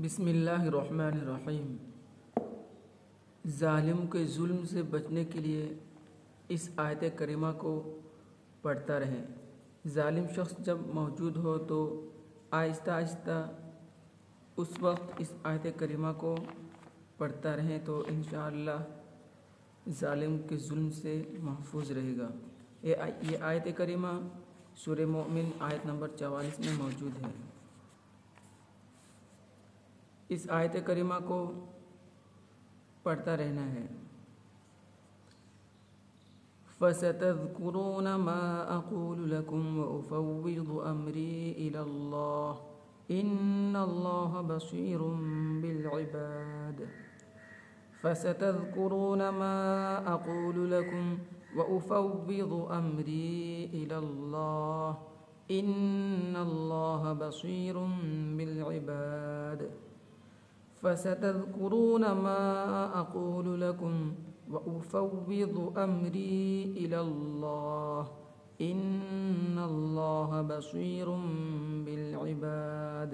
بسم اللہ الرحمن الرحیم۔ ظالم کے ظلم سے بچنے کے لیے اس آیت کریمہ کو پڑھتا رہیں۔ ظالم شخص جب موجود ہو تو آہستہ آہستہ اس وقت اس آیت کریمہ کو پڑھتا رہیں تو انشاءاللہ ظالم کے ظلم سے محفوظ رہے گا۔ یہ آیت کریمہ سورہ مومن آیت نمبر 44 میں موجود ہے۔ اس آیت کریمہ کو پڑھتا رہنا ہے۔ فَسَتَذْكُرُونَ مَا أَقُولُ لَكُمْ وَأُفَوِّضُ أَمْرِي إِلَى اللَّهِ إِنَّ اللَّهَ بَصِيرٌ بِالْعِبَادِ فَسَتَذْكُرُونَ مَا أَقُولُ لَكُمْ وَأُفَوِّضُ أَمْرِي إِلَى اللَّهِ إِنَّ اللَّهَ بَصِيرٌ بِالْعِبَادِ فَسَتَذْكُرُونَ مَا أَقُولُ لَكُمْ وَأُفَوِّضُ أَمْرِي إِلَى اللَّهِ إِنَّ اللَّهَ بَصِيرٌ بِالْعِبَادِ۔